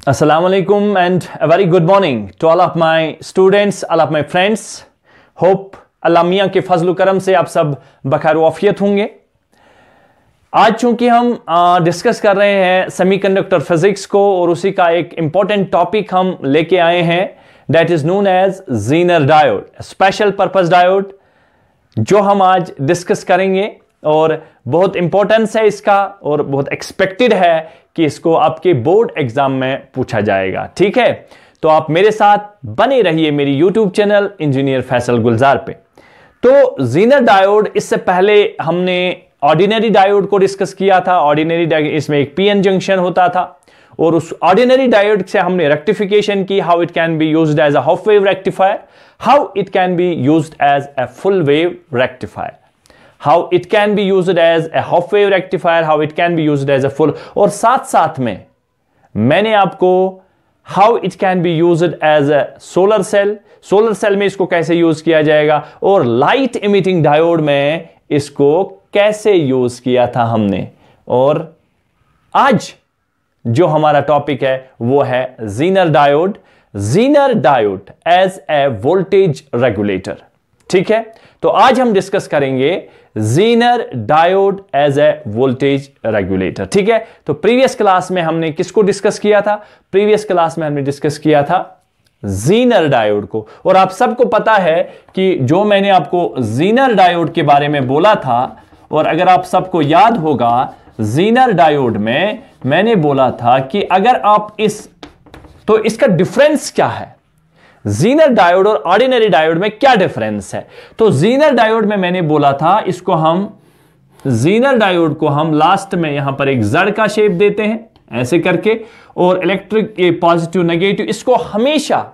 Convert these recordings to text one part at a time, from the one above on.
Assalamu alaikum and a very good morning to all of my students, all of my friends. Hope अल्लाह मियाँ के फजल करम से आप सब बखैर वाफियत होंगे। आज चूंकि हम डिस्कस कर रहे हैं सेमीकंडक्टर फिजिक्स को और उसी का एक इंपॉर्टेंट टॉपिक हम लेके आए हैं, that is known as Zener diode, special purpose diode, जो हम आज डिस्कस करेंगे और बहुत इंपॉर्टेंस है इसका और बहुत एक्सपेक्टेड है कि इसको आपके बोर्ड एग्जाम में पूछा जाएगा। ठीक है, तो आप मेरे साथ बने रहिए मेरी यूट्यूब चैनल इंजीनियर फैसल गुलजार पे। तो ज़ीनर डायोड, इससे पहले हमने ऑर्डिनरी डायोड को डिस्कस किया था। ऑर्डिनरी डायोड, इसमें एक पीएन जंक्शन होता था और उस ऑर्डिनरी डायोड से हमने रेक्टिफिकेशन की, how it can be used as a half wave rectifier, how it can be used as a full wave rectifier, how it can be used as a half wave rectifier, how it can be used as a full, और साथ साथ में मैंने आपको how it can be used as a solar cell में इसको कैसे use किया जाएगा और लाइट इमिटिंग डायोड में इसको कैसे यूज किया था हमने। और आज जो हमारा टॉपिक है वो है Zener diode as a voltage regulator. ठीक है, तो आज हम डिस्कस करेंगे Zener diode as a voltage regulator. ठीक है, तो प्रीवियस क्लास में हमने किसको डिस्कस किया था? प्रीवियस क्लास में हमने डिस्कस किया था ज़ीनर डायोड को। और आप सबको पता है कि जो मैंने आपको ज़ीनर डायोड के बारे में बोला था, और अगर आप सबको याद होगा ज़ीनर डायोड में मैंने बोला था कि अगर आप तो इसका डिफरेंस क्या है, ज़ीनर डायोड और ऑर्डिनरी डायोड में क्या डिफरेंस है। तो ज़ीनर डायोड में मैंने बोला था ज़ीनर डायोड को हम लास्ट में यहां पर एक जड़ का शेप देते हैं ऐसे करके, और इलेक्ट्रिक पॉजिटिव नेगेटिव इसको हमेशा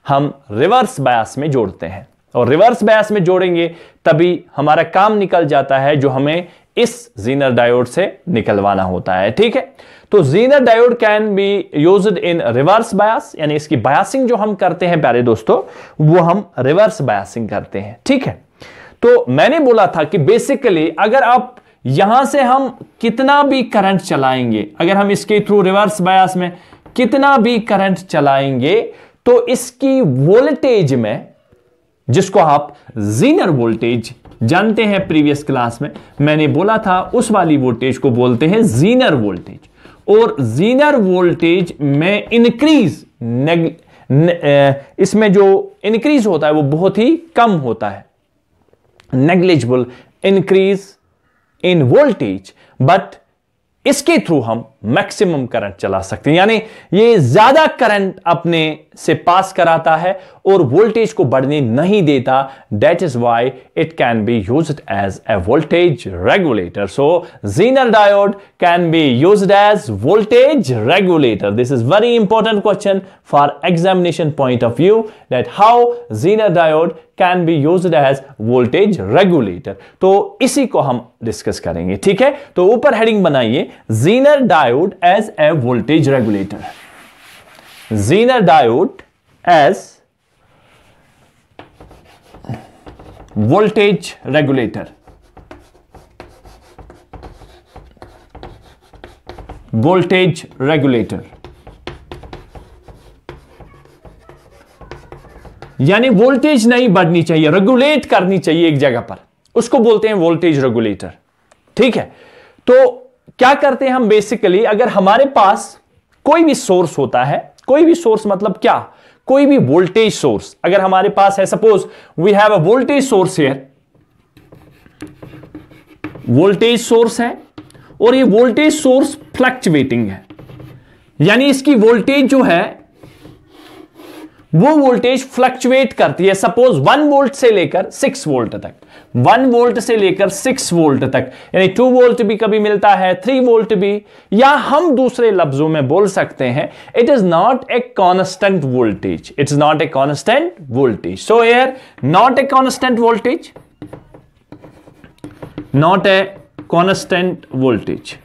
हम रिवर्स बायस में जोड़ते हैं, और रिवर्स बायस में जोड़ेंगे तभी हमारा काम निकल जाता है जो हमें इस ज़ीनर डायोड से निकलवाना होता है। ठीक है, तो Zener diode can be used in reverse bias, यानी इसकी बायसिंग जो हम करते हैं प्यारे दोस्तों वो हम रिवर्स बायसिंग करते हैं। ठीक है, तो मैंने बोला था कि बेसिकली अगर आप यहां से हम कितना भी करंट चलाएंगे, अगर हम इसके थ्रू रिवर्स बायस में कितना भी करंट चलाएंगे तो इसकी वोल्टेज में, जिसको आप ज़ीनर वोल्टेज जानते हैं, प्रीवियस क्लास में मैंने बोला था उस वाली वोल्टेज को बोलते हैं ज़ीनर वोल्टेज। और ज़ीनर वोल्टेज में इंक्रीज इसमें जो इंक्रीज होता है वो बहुत ही कम होता है, negligible increase in voltage, but इसके थ्रू हम मैक्सिमम करंट चला सकते हैं, यानी ये ज्यादा करंट अपने से पास कराता है और वोल्टेज को बढ़ने नहीं देता। That is why it can be used as a voltage regulator. So Zener diode can be used as voltage regulator. This is very important question for examination point of view, that how Zener diode can be used as voltage regulator. तो इसी को हम discuss करेंगे। ठीक है, तो ऊपर heading बनाइए Zener diode as a voltage regulator. Zener diode as voltage regulator. Voltage regulator यानी वोल्टेज नहीं बढ़नी चाहिए, रेगुलेट करनी चाहिए एक जगह पर, उसको बोलते हैं वोल्टेज रेगुलेटर। ठीक है, तो क्या करते हैं हम बेसिकली, अगर हमारे पास कोई भी सोर्स होता है, कोई भी सोर्स मतलब क्या, कोई भी वोल्टेज सोर्स अगर हमारे पास है, suppose we have a voltage source here, voltage source है और ये वोल्टेज सोर्स फ्लक्चुएटिंग है, यानी इसकी वोल्टेज जो है वो वोल्टेज फ्लक्चुएट करती है। सपोज 1 वोल्ट से लेकर 6 वोल्ट तक, 1 वोल्ट से लेकर 6 वोल्ट तक, यानी 2 वोल्ट भी कभी मिलता है, 3 वोल्ट भी, या हम दूसरे लफ्जों में बोल सकते हैं it is not a constant voltage, it's not a constant voltage. So here not a constant voltage, not a constant voltage.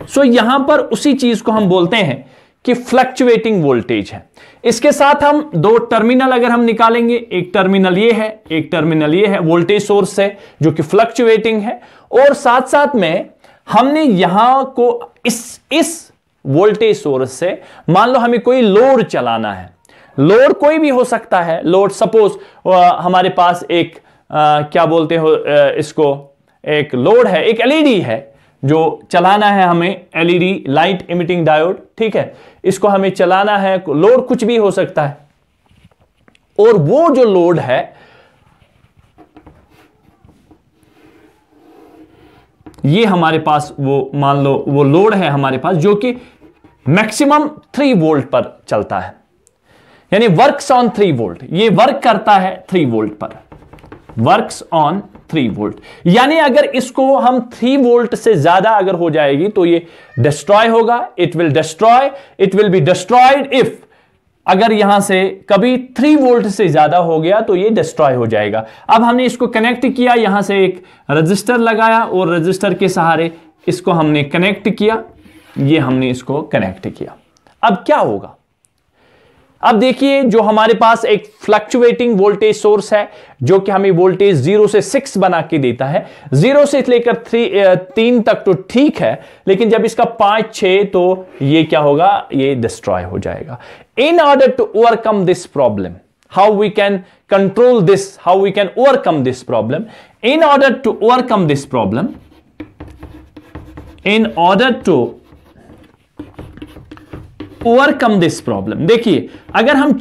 So यहां पर उसी चीज को हम बोलते हैं कि फ्लक्चुएटिंग वोल्टेज है। इसके साथ हम दो टर्मिनल अगर हम निकालेंगे, एक टर्मिनल ये है, एक टर्मिनल ये है, वोल्टेज सोर्स है जो कि फ्लक्चुएटिंग है, और साथ साथ में हमने यहां को इस वोल्टेज सोर्स से, मान लो हमें कोई लोड चलाना है, लोड कोई भी हो सकता है, लोड सपोज हमारे पास एक क्या बोलते हो इसको, एक लोड है, एक एलईडी है जो चलाना है हमें, एलईडी लाइट इमिटिंग डायोड, ठीक है, इसको हमें चलाना है, लोड कुछ भी हो सकता है। और वो जो लोड है ये हमारे पास वो मान लो वो लोड है हमारे पास जो कि मैक्सिमम 3 वोल्ट पर चलता है, यानी वर्क्स ऑन 3 वोल्ट, ये वर्क करता है 3 वोल्ट पर, वर्क्स ऑन 3 वोल्ट। यानी अगर इसको हम 3 वोल्ट से ज्यादा अगर हो जाएगी तो ये डिस्ट्रॉय होगा, it will be destroyed if, अगर यहां से कभी 3 वोल्ट से ज्यादा हो गया तो ये डिस्ट्रॉय हो जाएगा। अब हमने इसको कनेक्ट किया, यहां से एक रजिस्टर लगाया और रजिस्टर के सहारे इसको हमने कनेक्ट किया, ये हमने इसको कनेक्ट किया। अब क्या होगा, अब देखिए जो हमारे पास एक फ्लक्चुएटिंग वोल्टेज सोर्स है जो कि हमें वोल्टेज 0 से 6 बना के देता है, 0 से लेकर 3 तक तो ठीक है, लेकिन जब इसका 5, 6 तो ये क्या होगा, ये डिस्ट्रॉय हो जाएगा। In order to overcome this problem, how we can control this, how we can overcome this problem, in order to overcome this problem, in order to overcome this problem, देखिए अगर हम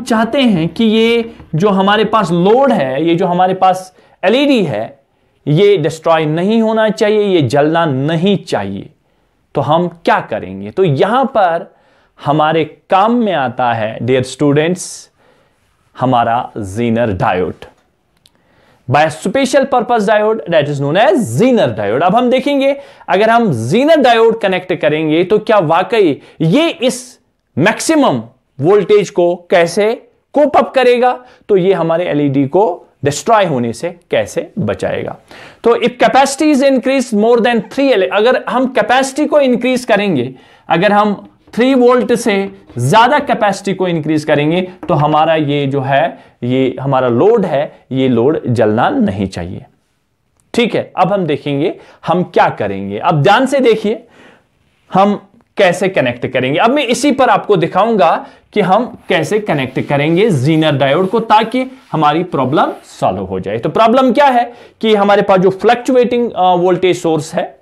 चाहते हैं कि ये जो हमारे पास लोड है, ये जो हमारे पास एलईडी है, ये डिस्ट्रॉय नहीं होना चाहिए, ये जलना नहीं चाहिए, तो हम क्या करेंगे, तो यहां पर हमारे काम में आता है डियर स्टूडेंट्स हमारा Zener diode, by special purpose diode that is known as Zener diode. अब हम देखेंगे अगर हम ज़ीनर डायोड कनेक्ट करेंगे तो क्या वाकई ये इस मैक्सिमम वोल्टेज को कैसे कोप अप करेगा, तो ये हमारे एलईडी को डिस्ट्रॉय होने से कैसे बचाएगा। तो if capacity is increase more than 3 अगर हम कैपेसिटी को इंक्रीज करेंगे, अगर हम 3 वोल्ट से ज्यादा कैपेसिटी को इंक्रीज करेंगे तो हमारा ये जो है, ये हमारा लोड है, ये लोड जलना नहीं चाहिए, ठीक है। अब हम देखेंगे हम क्या करेंगे, अब ध्यान से देखिए हम कैसे कनेक्ट करेंगे। अब मैं इसी पर आपको दिखाऊंगा कि हम कैसे कनेक्ट करेंगे ज़ीनर डायोड को ताकि हमारी प्रॉब्लम सॉल्व हो जाए। तो प्रॉब्लम क्या है कि हमारे पास जो फ्लक्चुएटिंग वोल्टेज सोर्स है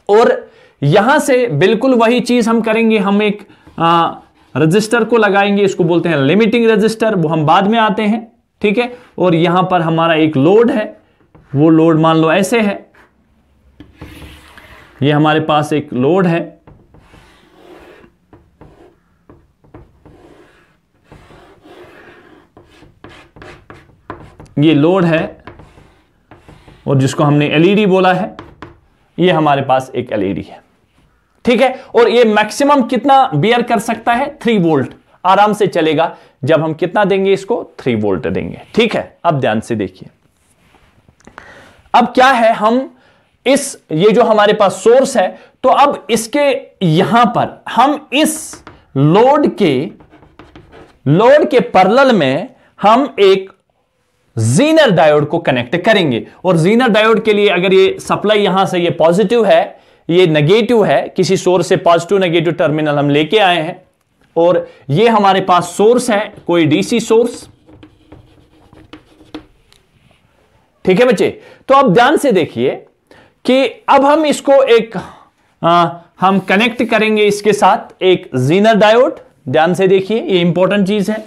और यहां से बिल्कुल वही चीज हम करेंगे, हम एक रजिस्टर को लगाएंगे, इसको बोलते हैं लिमिटिंग रजिस्टर, वो हम बाद में आते हैं, ठीक है। और यहां पर हमारा एक लोड है, वो लोड मान लो ऐसे है, ये हमारे पास एक लोड है, ये लोड है और जिसको हमने एलईडी बोला है, ये हमारे पास एक एलईडी है, ठीक है। और ये मैक्सिमम कितना बियर कर सकता है, 3 वोल्ट आराम से चलेगा। जब हम कितना देंगे इसको, 3 वोल्ट देंगे, ठीक है। अब ध्यान से देखिए, अब क्या है, हम ये जो हमारे पास सोर्स है, तो अब इसके यहां पर हम इस लोड के पैरेलल में हम एक ज़ीनर डायोड को कनेक्ट करेंगे। और ज़ीनर डायोड के लिए अगर ये सप्लाई यहां से ये पॉजिटिव है, ये नेगेटिव है, किसी सोर्स से पॉजिटिव नेगेटिव टर्मिनल हम लेके आए हैं, और ये हमारे पास सोर्स है कोई डीसी सोर्स, ठीक है बच्चे। तो अब ध्यान से देखिए कि अब हम इसको हम कनेक्ट करेंगे इसके साथ एक ज़ीनर डायोड। ध्यान से देखिए, ये इंपॉर्टेंट चीज है,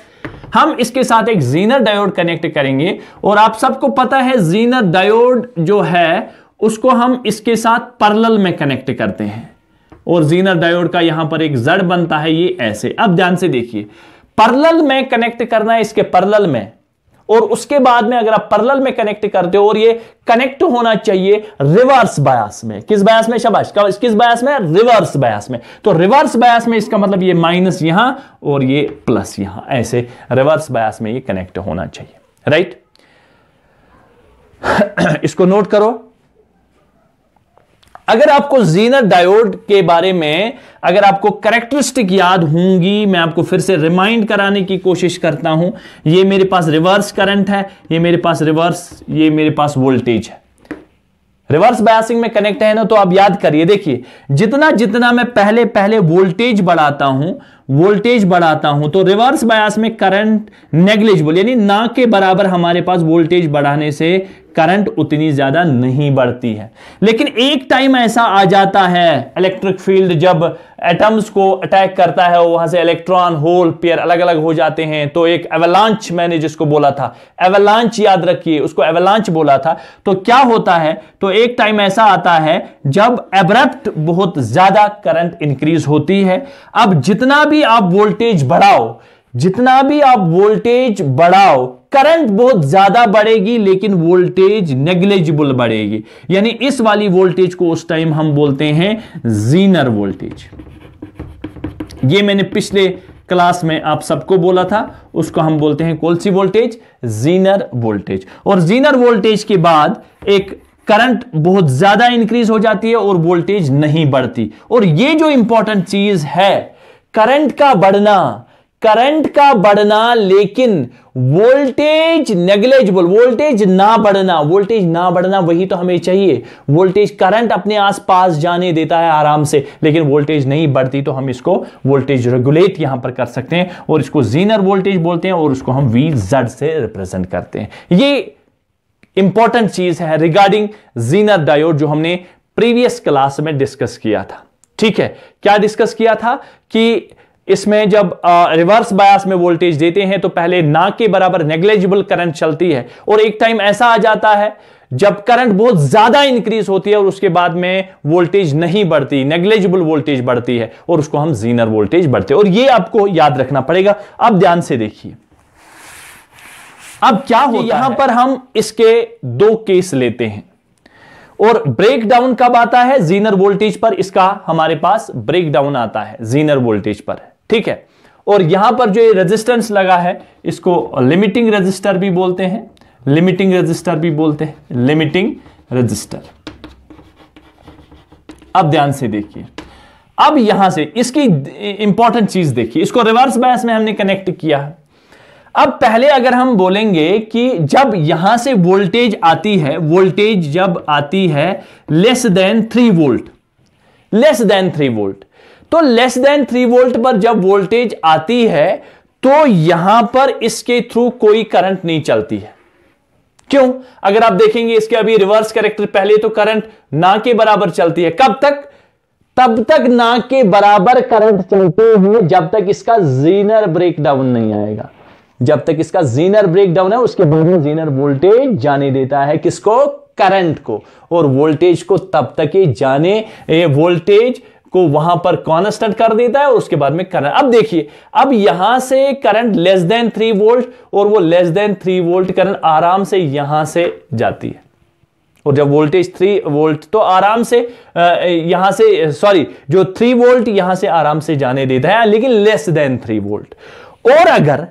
हम इसके साथ एक ज़ीनर डायोड कनेक्ट करेंगे। और आप सबको पता है ज़ीनर डायोड जो है उसको हम इसके साथ पैरेलल में कनेक्ट करते हैं, और ज़ीनर डायोड का यहां पर एक जड़ बनता है, ये ऐसे। अब ध्यान से देखिए, पैरेलल में कनेक्ट करना है, इसके पैरेलल में, और उसके बाद में अगर आप पैरेलल में कनेक्ट करते हो, और ये कनेक्ट होना चाहिए रिवर्स बायस में। किस बायस में, शाबाश, किस बायस में, रिवर्स बायस में। तो रिवर्स बायस में इसका मतलब ये माइनस यहां और ये प्लस यहां, ऐसे रिवर्स बायस में ये कनेक्ट होना चाहिए, राइट। इसको नोट करो। अगर आपको ज़ीनर डायोड के बारे में अगर आपको कैरेक्टरिस्टिक याद होंगी, मैं आपको फिर से रिमाइंड कराने की कोशिश करता हूं। ये मेरे पास रिवर्स करंट है, ये मेरे पास रिवर्स, ये मेरे पास वोल्टेज है, रिवर्स बायसिंग में कनेक्ट है ना, तो आप याद करिए, देखिए जितना जितना मैं पहले पहले वोल्टेज बढ़ाता हूं तो रिवर्स बायस में करंट नेग्लिजिबल यानी ना के बराबर हमारे पास वोल्टेज बढ़ाने से करंट उतनी ज्यादा नहीं बढ़ती है। लेकिन एक टाइम ऐसा आ जाता है, इलेक्ट्रिक फील्ड जब एटम्स को अटैक करता है, वहां से इलेक्ट्रॉन होल पेयर अलग अलग हो जाते हैं, तो एक एवलांच मैंने जिसको बोला था, एवलांच याद रखिए, उसको एवलांच बोला था। तो क्या होता है, तो एक टाइम ऐसा आता है जब एब्रप्ट बहुत ज्यादा करंट इंक्रीज होती है। अब जितना भी आप वोल्टेज बढ़ाओ करंट बहुत ज्यादा बढ़ेगी, लेकिन वोल्टेज नेग्लिजिबल बढ़ेगी, यानी इस वाली वोल्टेज को उस टाइम हम बोलते हैं जीनर वोल्टेज। ये मैंने पिछले क्लास में आप सबको बोला था, उसको हम बोलते हैं कौन सी वोल्टेज, जीनर वोल्टेज। और जीनर वोल्टेज के बाद एक करंट बहुत ज्यादा इंक्रीज हो जाती है और वोल्टेज नहीं बढ़ती। और ये जो इंपॉर्टेंट चीज है, करंट का बढ़ना लेकिन वोल्टेज नेग्लिजिबल, वोल्टेज ना बढ़ना वही तो हमें चाहिए। वोल्टेज करंट अपने आसपास जाने देता है आराम से, लेकिन वोल्टेज नहीं बढ़ती, तो हम इसको वोल्टेज रेगुलेट यहां पर कर सकते हैं और इसको जीनर वोल्टेज बोलते हैं और उसको हम VZ से रिप्रेजेंट करते हैं। ये इंपॉर्टेंट चीज है रिगार्डिंग जीनर डायोड जो हमने प्रीवियस क्लास में डिस्कस किया था। ठीक है, क्या डिस्कस किया था कि इसमें जब रिवर्स बायस में वोल्टेज देते हैं तो पहले ना के बराबर नेग्लिजिबल करंट चलती है, और एक टाइम ऐसा आ जाता है जब करंट बहुत ज्यादा इंक्रीज होती है और उसके बाद में वोल्टेज नहीं बढ़ती, नेग्लिजिबल वोल्टेज बढ़ती है, और उसको हम जीनर वोल्टेज बढ़ते हैं। और ये आपको याद रखना पड़ेगा। अब ध्यान से देखिए, अब क्या होता है, यहां पर हम इसके दो केस लेते हैं और ब्रेक डाउन कब आता है, जीनर वोल्टेज पर इसका हमारे पास ब्रेक डाउन आता है जीनर वोल्टेज पर। ठीक है, और यहां पर जो ये रेजिस्टेंस लगा है इसको लिमिटिंग रेजिस्टर भी बोलते हैं, लिमिटिंग रेजिस्टर। अब ध्यान से देखिए, अब यहां से इसकी इंपॉर्टेंट चीज देखिए, इसको रिवर्स बायस में हमने कनेक्ट किया है। अब पहले अगर हम बोलेंगे कि जब यहां से वोल्टेज आती है, वोल्टेज जब आती है लेस देन 3 वोल्ट, तो लेस देन 3 वोल्ट पर जब वोल्टेज आती है तो यहां पर इसके थ्रू कोई करंट नहीं चलती है। क्यों? अगर आप देखेंगे इसके अभी रिवर्स कैरेक्टर, पहले तो करंट ना के बराबर चलती है, कब तक? तब तक ना के बराबर करंट चलते हैं जब तक इसका जीनर ब्रेकडाउन नहीं आएगा। जब तक इसका जीनर ब्रेकडाउन है उसके बाद में जीनर वोल्टेज जाने देता है किसको? करंट को, और वोल्टेज को तब तक ही जाने, वोल्टेज को वहां पर कांस्टेंट कर देता है और उसके बाद में करंट। अब देखिए, अब यहां से करंट लेस देन 3 वोल्ट, और वो लेस देन 3 वोल्ट करंट आराम से यहां से जाती है, और जब वोल्टेज 3 वोल्ट तो आराम से यहां से, सॉरी, जो 3 वोल्ट यहां से आराम से जाने देता है, लेकिन लेस देन 3 वोल्ट। और अगर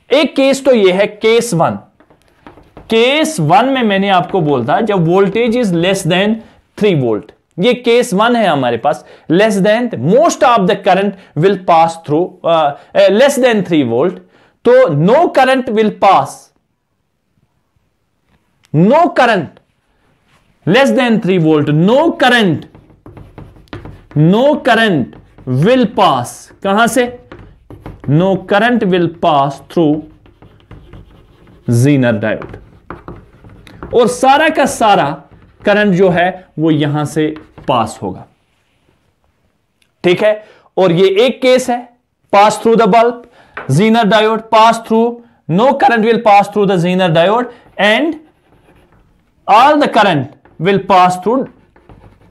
एक केस तो ये है केस 1, केस 1 में मैंने आपको बोलता जब voltage is less than 3 volt, ये केस 1 है हमारे पास, less than, most of the current will pass through less than 3 volt, तो no current will pass, no current less than 3 volt, no current will pass, कहां से? No current will pass through Zener diode, और सारा का सारा current जो है वो यहां से पास होगा। ठीक है, और ये एक केस है, pass through the bulb, zener diode pass through, no current will pass through the zener diode, and all the current will pass through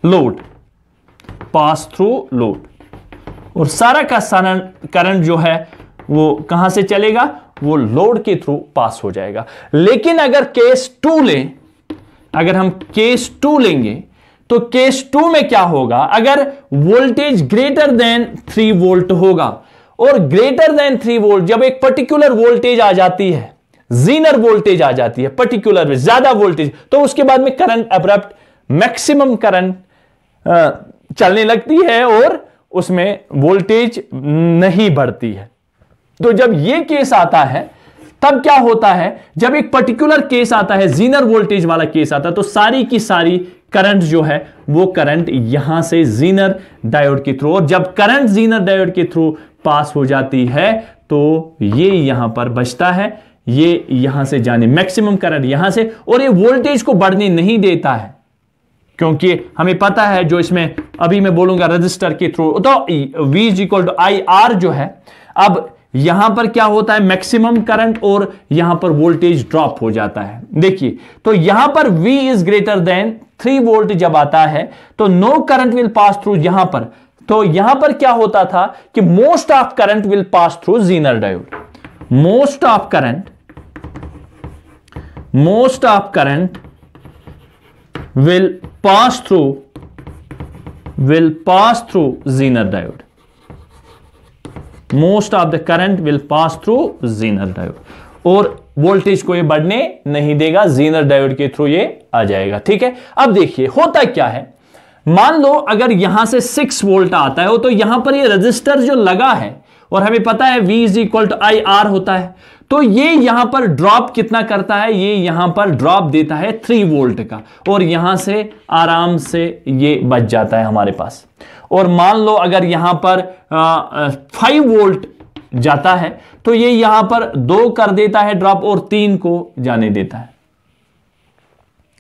load, और सारा का सारा करंट जो है वो कहां से चलेगा? वो लोड के थ्रू पास हो जाएगा। लेकिन अगर केस 2 लें, अगर हम केस 2 लेंगे तो केस 2 में क्या होगा? अगर वोल्टेज ग्रेटर देन 3 वोल्ट होगा, और ग्रेटर देन 3 वोल्ट जब एक पर्टिकुलर वोल्टेज आ जाती है, जीनर वोल्टेज आ जाती है पर्टिकुलर में, ज्यादा वोल्टेज, तो उसके बाद में करंट अब्रप्ट मैक्सिमम करंट चलने लगती है और उसमें वोल्टेज नहीं बढ़ती है। तो जब यह केस आता है तब क्या होता है, जब एक पर्टिकुलर केस आता है, जीनर वोल्टेज वाला केस आता है, तो सारी की सारी करंट जो है वो करंट यहां से जीनर डायोड के थ्रू, और जब करंट जीनर डायोड के थ्रू पास हो जाती है तो ये यहां पर बचता है, ये यहां से जाने मैक्सिमम करंट यहां से, और ये वोल्टेज को बढ़ने नहीं देता है, क्योंकि हमें पता है जो इसमें अभी मैं बोलूंगा रजिस्टर के थ्रू, तो V is equal to I R जो है, अब यहां पर क्या होता है मैक्सिमम करंट और यहां पर वोल्टेज ड्रॉप हो जाता है। देखिए तो यहां पर V is greater than 3 volt जब आता है तो no current will pass through यहां पर, तो यहां पर क्या होता था कि most of current will pass through Zener diode, most of current will pass through zener diode. Most of the current will pass through zener diode, और वोल्टेज को ये बढ़ने नहीं देगा, जीनर डायोड के थ्रू ये आ जाएगा। ठीक है, अब देखिए होता क्या है, मान लो अगर यहां से 6 वोल्ट आता है तो यहां पर ये रजिस्टर जो लगा है, और हमें पता है V is equal to I R होता है, तो ये यहां पर ड्रॉप कितना करता है, ये यहां पर ड्रॉप देता है 3 वोल्ट का, और यहां से आराम से ये बच जाता है हमारे पास। और मान लो अगर यहां पर 5 वोल्ट जाता है तो ये यहां पर 2 कर देता है ड्रॉप और 3 को जाने देता है,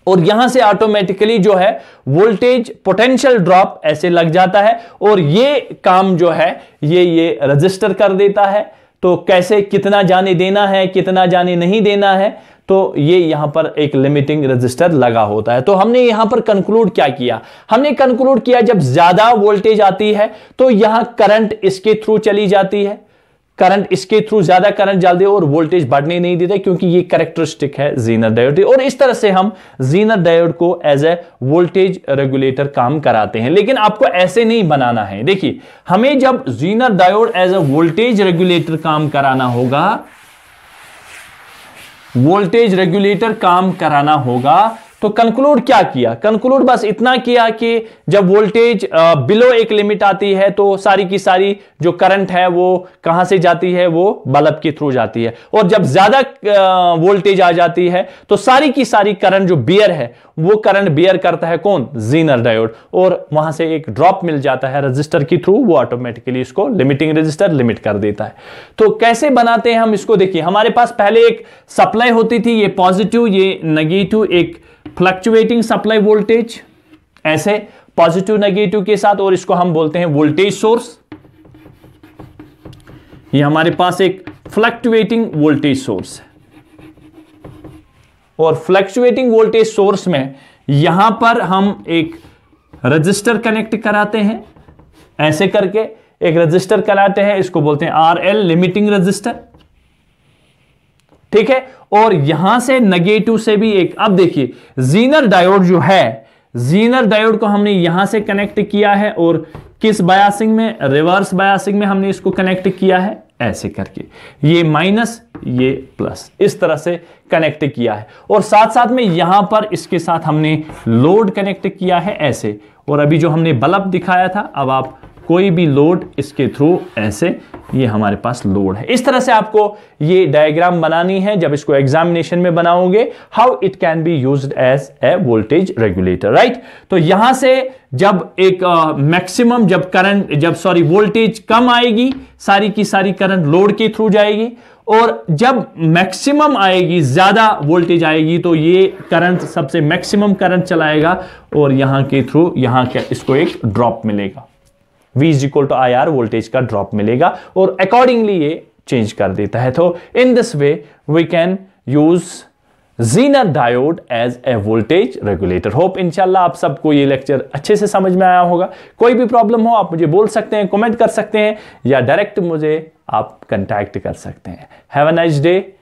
और यहां से ऑटोमेटिकली जो है वोल्टेज पोटेंशियल ड्रॉप ऐसे लग जाता है, और ये काम जो है ये रजिस्टर कर देता है। तो कैसे कितना जाने देना है, कितना जाने नहीं देना है, तो ये यहां पर एक लिमिटिंग रजिस्टर लगा होता है। तो हमने यहां पर कंक्लूड क्या किया, हमने कंक्लूड किया जब ज्यादा वोल्टेज आती है तो यहां करंट इसके थ्रू चली जाती है, करंट इसके थ्रू ज्यादा करंट डालते और वोल्टेज बढ़ने नहीं देते, क्योंकि ये कैरेक्टरिस्टिक है जीनर डायोड। और इस तरह से हम जीनर डायोड को एज ए वोल्टेज रेगुलेटर काम कराते हैं। लेकिन आपको ऐसे नहीं बनाना है। देखिए हमें जब zener diode as a voltage regulator काम कराना होगा, वोल्टेज रेगुलेटर काम कराना होगा, तो कंक्लूड क्या किया, कंक्लूड बस इतना किया कि जब वोल्टेज बिलो एक लिमिट आती है तो सारी की सारी जो करंट है वो कहां से जाती है, वो बल्ब के थ्रू जाती है, और जब ज्यादा वोल्टेज आ जाती है तो सारी की सारी करंट जो बियर है वो करंट बियर करता है कौन, जीनर डायोड, और वहां से एक ड्रॉप मिल जाता है रजिस्टर के थ्रू, वो ऑटोमेटिकली इसको लिमिटिंग रजिस्टर लिमिट कर देता है। तो कैसे बनाते हैं हम इसको, देखिए हमारे पास पहले एक सप्लाई होती थी, ये पॉजिटिव ये नेगेटिव, एक फ्लक्चुएटिंग सप्लाई वोल्टेज ऐसे पॉजिटिव नेगेटिव के साथ, और इसको हम बोलते हैं वोल्टेज सोर्स। ये हमारे पास एक फ्लक्चुएटिंग वोल्टेज सोर्स है, और फ्लक्चुएटिंग वोल्टेज सोर्स में यहां पर हम एक रजिस्टर कनेक्ट कराते हैं, ऐसे करके एक रजिस्टर कराते हैं, इसको बोलते हैं RL लिमिटिंग रजिस्टर। ठीक है, और यहां से नेगेटिव से भी एक, अब देखिए जीनर डायोड जो है, जीनर डायोड को हमने यहां से कनेक्ट किया है, और किस बायसिंग में, रिवर्स बायसिंग में हमने इसको कनेक्ट किया है, ऐसे करके ये माइनस ये प्लस, इस तरह से कनेक्ट किया है, और साथ साथ में यहां पर इसके साथ हमने लोड कनेक्ट किया है ऐसे, और अभी जो हमने बल्ब दिखाया था, अब आप कोई भी लोड इसके थ्रू ऐसे, ये हमारे पास लोड है। इस तरह से आपको ये डायग्राम बनानी है जब इसको एग्जामिनेशन में बनाओगे, how it can be used as a voltage regulator, right. तो यहां से जब एक मैक्सिमम जब करंट वोल्टेज कम आएगी, सारी की सारी करंट लोड के थ्रू जाएगी, और जब मैक्सिमम आएगी, ज्यादा वोल्टेज आएगी, तो ये करंट सबसे मैक्सिमम करंट चलाएगा, और यहां के थ्रू यहां क्या इसको एक ड्रॉप मिलेगा, V is equal to IR voltage का ड्रॉप मिलेगा, और अकॉर्डिंगली ये चेंज कर देता है। तो in this way we can use zener diode as a voltage regulator. Hope इंशाल्लाह आप सबको ये लेक्चर अच्छे से समझ में आया होगा। कोई भी प्रॉब्लम हो आप मुझे बोल सकते हैं, कमेंट कर सकते हैं, या डायरेक्ट मुझे आप कांटेक्ट कर सकते हैं। Have a nice day.